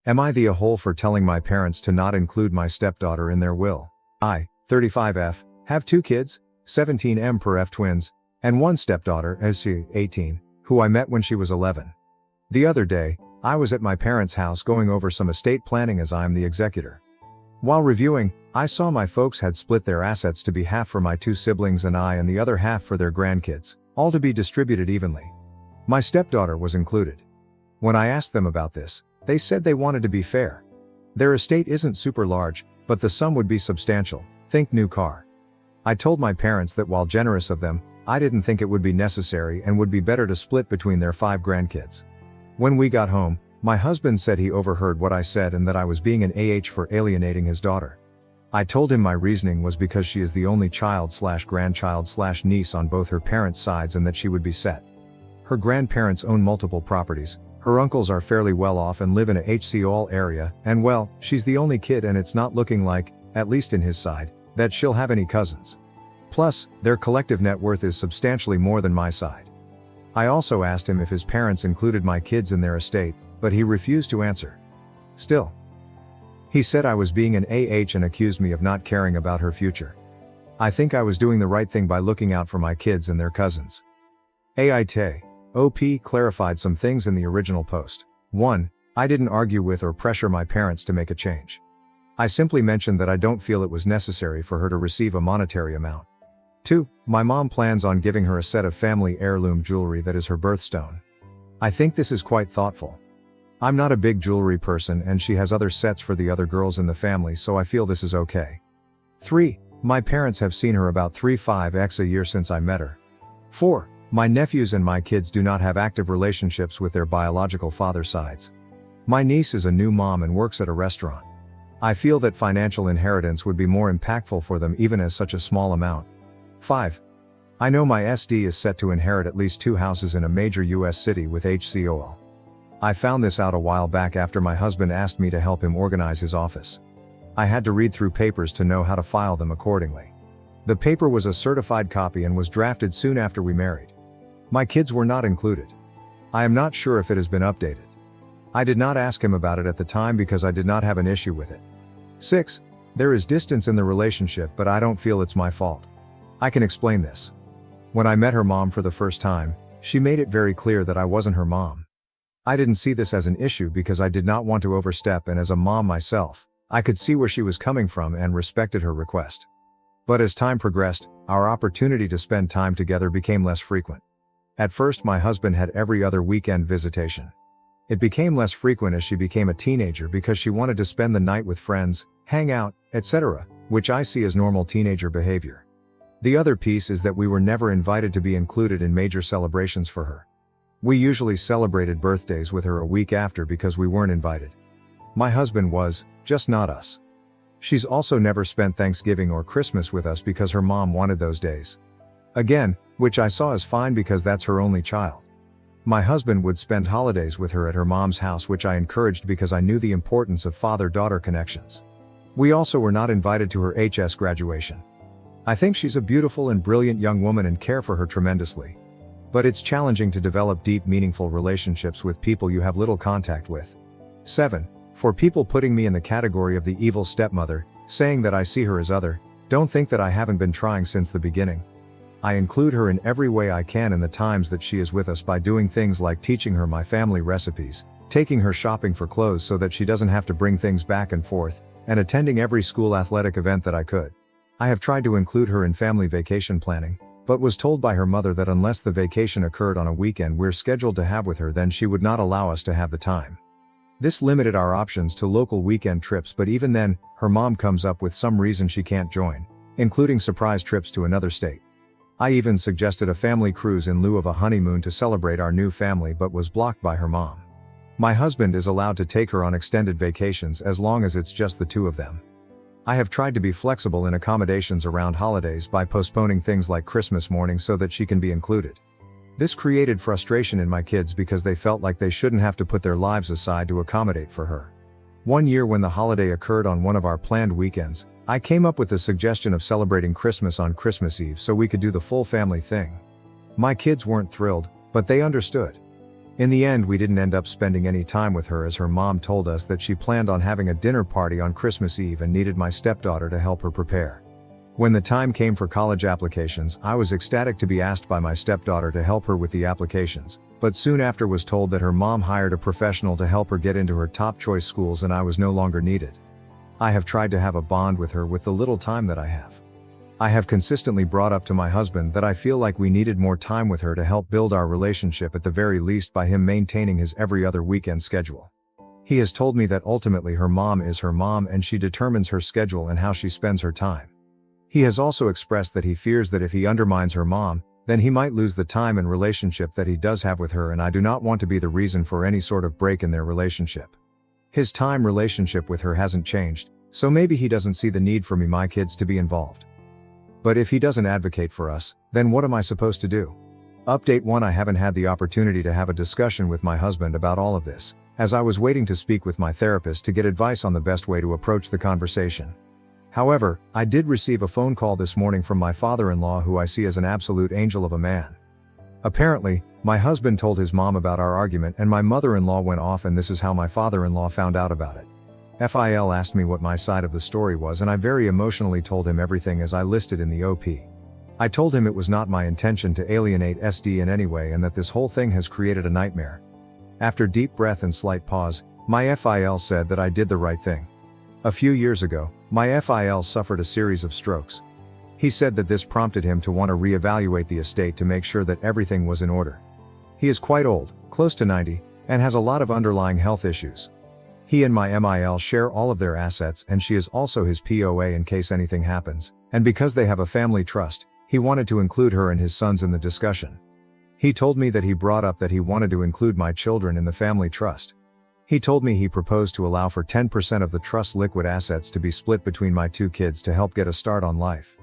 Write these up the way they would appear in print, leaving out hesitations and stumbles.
Am I the a-hole for telling my parents to not include my stepdaughter in their will? I, 35F, have 2 kids, 17M per F twins, and 1 stepdaughter, SC, 18, who I met when she was 11. The other day, I was at my parents' house going over some estate planning as I'm the executor. While reviewing, I saw my folks had split their assets to be half for my 2 siblings and I and the other half for their grandkids, all to be distributed evenly. My stepdaughter was included. When I asked them about this, they said they wanted to be fair. Their estate isn't super large, but the sum would be substantial, think new car. I told my parents that while generous of them, I didn't think it would be necessary and would be better to split between their 5 grandkids. When we got home, my husband said he overheard what I said and that I was being an AH for alienating his daughter. I told him my reasoning was because she is the only child/grandchild/niece on both her parents' sides and that she would be set. Her grandparents own multiple properties, her uncles are fairly well off and live in a HCOL area, and well, she's the only kid and it's not looking like, at least in his side, that she'll have any cousins. Plus, their collective net worth is substantially more than my side. I also asked him if his parents included my kids in their estate, but he refused to answer. Still, he said I was being an AH and accused me of not caring about her future. I think I was doing the right thing by looking out for my kids and their cousins. AITA OP clarified some things in the original post. 1. I didn't argue with or pressure my parents to make a change. I simply mentioned that I don't feel it was necessary for her to receive a monetary amount. 2. My mom plans on giving her a set of family heirloom jewelry that is her birthstone. I think this is quite thoughtful. I'm not a big jewelry person and she has other sets for the other girls in the family, so I feel this is okay. 3. My parents have seen her about 3-5x a year since I met her. 4. My nephews and my kids do not have active relationships with their biological father sides. My niece is a new mom and works at a restaurant. I feel that financial inheritance would be more impactful for them even as such a small amount. 5. I know my SD is set to inherit at least 2 houses in a major US city with HCOL. I found this out a while back after my husband asked me to help him organize his office. I had to read through papers to know how to file them accordingly. The paper was a certified copy and was drafted soon after we married. My kids were not included. I am not sure if it has been updated. I did not ask him about it at the time because I did not have an issue with it. 6. There is distance in the relationship, but I don't feel it's my fault. I can explain this. When I met her mom for the first time, she made it very clear that I wasn't her mom. I didn't see this as an issue because I did not want to overstep, and as a mom myself, I could see where she was coming from and respected her request. But as time progressed, our opportunity to spend time together became less frequent. At first my husband had every other weekend visitation. It became less frequent as she became a teenager because she wanted to spend the night with friends, hang out, etc., which I see as normal teenager behavior. The other piece is that we were never invited to be included in major celebrations for her. We usually celebrated birthdays with her a week after because we weren't invited. My husband was, just not us. She's also never spent Thanksgiving or Christmas with us because her mom wanted those days. Again, which I saw as fine because that's her only child. My husband would spend holidays with her at her mom's house, which I encouraged because I knew the importance of father-daughter connections. We also were not invited to her HS graduation. I think she's a beautiful and brilliant young woman and care for her tremendously. But it's challenging to develop deep, meaningful relationships with people you have little contact with. 7. For people putting me in the category of the evil stepmother, saying that I see her as other, don't think that I haven't been trying since the beginning. I include her in every way I can in the times that she is with us by doing things like teaching her my family recipes, taking her shopping for clothes so that she doesn't have to bring things back and forth, and attending every school athletic event that I could. I have tried to include her in family vacation planning, but was told by her mother that unless the vacation occurred on a weekend we're scheduled to have with her, then she would not allow us to have the time. This limited our options to local weekend trips, but even then, her mom comes up with some reason she can't join, including surprise trips to another state. I even suggested a family cruise in lieu of a honeymoon to celebrate our new family, but was blocked by her mom. My husband is allowed to take her on extended vacations as long as it's just the 2 of them. I have tried to be flexible in accommodations around holidays by postponing things like Christmas morning so that she can be included. This created frustration in my kids because they felt like they shouldn't have to put their lives aside to accommodate for her. One year when the holiday occurred on one of our planned weekends, I came up with the suggestion of celebrating Christmas on Christmas Eve so we could do the full family thing. My kids weren't thrilled, but they understood. In the end, we didn't end up spending any time with her, as her mom told us that she planned on having a dinner party on Christmas Eve and needed my stepdaughter to help her prepare. When the time came for college applications, I was ecstatic to be asked by my stepdaughter to help her with the applications, but soon after was told that her mom hired a professional to help her get into her top choice schools and I was no longer needed. I have tried to have a bond with her with the little time that I have. I have consistently brought up to my husband that I feel like we needed more time with her to help build our relationship, at the very least by him maintaining his every other weekend schedule. He has told me that ultimately her mom is her mom and she determines her schedule and how she spends her time. He has also expressed that he fears that if he undermines her mom, then he might lose the time and relationship that he does have with her, and I do not want to be the reason for any sort of break in their relationship. His time relationship with her hasn't changed, so maybe he doesn't see the need for me, my kids, to be involved. But if he doesn't advocate for us, then what am I supposed to do? Update 1: I haven't had the opportunity to have a discussion with my husband about all of this, as I was waiting to speak with my therapist to get advice on the best way to approach the conversation. However, I did receive a phone call this morning from my father-in-law, who I see as an absolute angel of a man. Apparently, my husband told his mom about our argument and my mother-in-law went off, and this is how my father-in-law found out about it. Phil asked me what my side of the story was, and I very emotionally told him everything as I listed in the OP. I told him it was not my intention to alienate SD in any way and that this whole thing has created a nightmare. After deep breath and slight pause, my Phil said that I did the right thing. A few years ago, my Phil suffered a series of strokes. He said that this prompted him to want to reevaluate the estate to make sure that everything was in order. He is quite old, close to 90, and has a lot of underlying health issues. He and my MIL share all of their assets, and she is also his POA in case anything happens, and because they have a family trust, he wanted to include her and his sons in the discussion. He told me that he brought up that he wanted to include my children in the family trust. He told me he proposed to allow for 10% of the trust liquid assets to be split between my two kids to help get a start on life.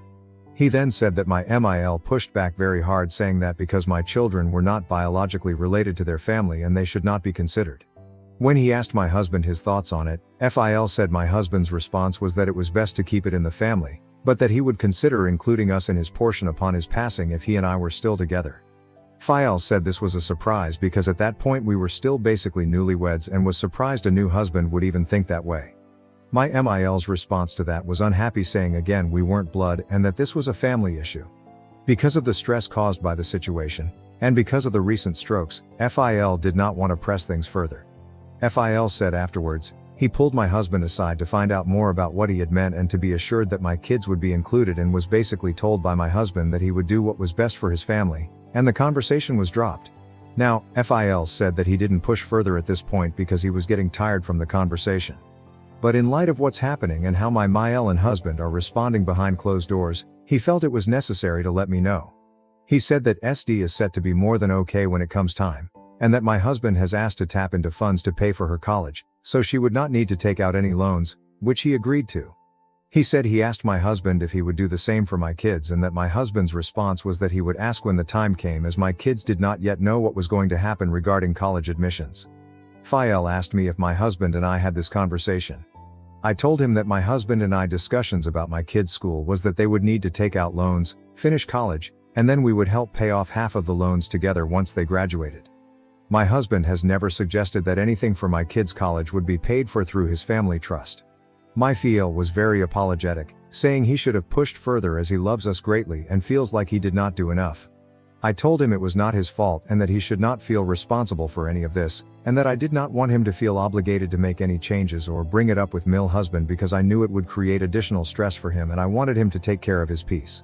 He then said that my MIL pushed back very hard, saying that because my children were not biologically related to their family and they should not be considered. When he asked my husband his thoughts on it, Phil said my husband's response was that it was best to keep it in the family, but that he would consider including us in his portion upon his passing if he and I were still together. Phil said this was a surprise because at that point we were still basically newlyweds and was surprised a new husband would even think that way. My MIL's response to that was unhappy, saying again we weren't blood and that this was a family issue. Because of the stress caused by the situation, and because of the recent strokes, Phil did not want to press things further. Phil said afterwards, he pulled my husband aside to find out more about what he had meant and to be assured that my kids would be included, and was basically told by my husband that he would do what was best for his family, and the conversation was dropped. Now, Phil said that he didn't push further at this point because he was getting tired from the conversation. But in light of what's happening and how my MIL and husband are responding behind closed doors, he felt it was necessary to let me know. He said that SD is set to be more than okay when it comes time, and that my husband has asked to tap into funds to pay for her college, so she would not need to take out any loans, which he agreed to. He said he asked my husband if he would do the same for my kids, and that my husband's response was that he would ask when the time came, as my kids did not yet know what was going to happen regarding college admissions. Phil asked me if my husband and I had this conversation. I told him that my husband and I discussions about my kids' school was that they would need to take out loans, finish college, and then we would help pay off half of the loans together once they graduated. My husband has never suggested that anything for my kids' college would be paid for through his family trust. My Phil was very apologetic, saying he should have pushed further as he loves us greatly and feels like he did not do enough. I told him it was not his fault and that he should not feel responsible for any of this, and that I did not want him to feel obligated to make any changes or bring it up with my husband because I knew it would create additional stress for him and I wanted him to take care of his peace.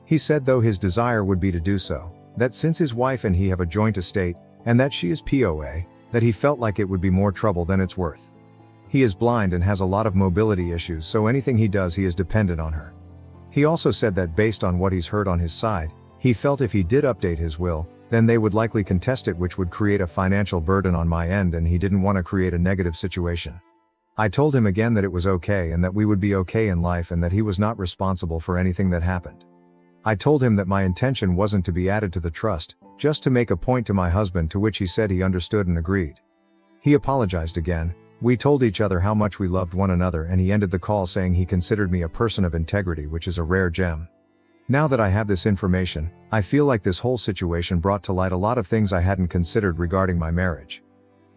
He said though his desire would be to do so, that since his wife and he have a joint estate, and that she is POA, that he felt like it would be more trouble than it's worth. He is blind and has a lot of mobility issues, so anything he does he is dependent on her. He also said that based on what he's heard on his side, he felt if he did update his will, then they would likely contest it, which would create a financial burden on my end, and he didn't want to create a negative situation. I told him again that it was okay and that we would be okay in life and that he was not responsible for anything that happened. I told him that my intention wasn't to be added to the trust, just to make a point to my husband, to which he said he understood and agreed. He apologized again. We told each other how much we loved one another, and he ended the call saying he considered me a person of integrity, which is a rare gem. Now that I have this information, I feel like this whole situation brought to light a lot of things I hadn't considered regarding my marriage.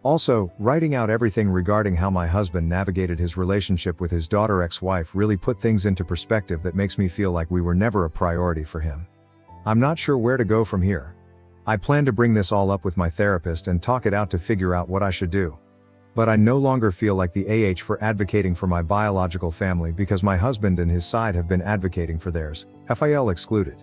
Also, writing out everything regarding how my husband navigated his relationship with his daughter ex-wife really put things into perspective that makes me feel like we were never a priority for him. I'm not sure where to go from here. I plan to bring this all up with my therapist and talk it out to figure out what I should do. But I no longer feel like the AH for advocating for my biological family because my husband and his side have been advocating for theirs, FIL excluded.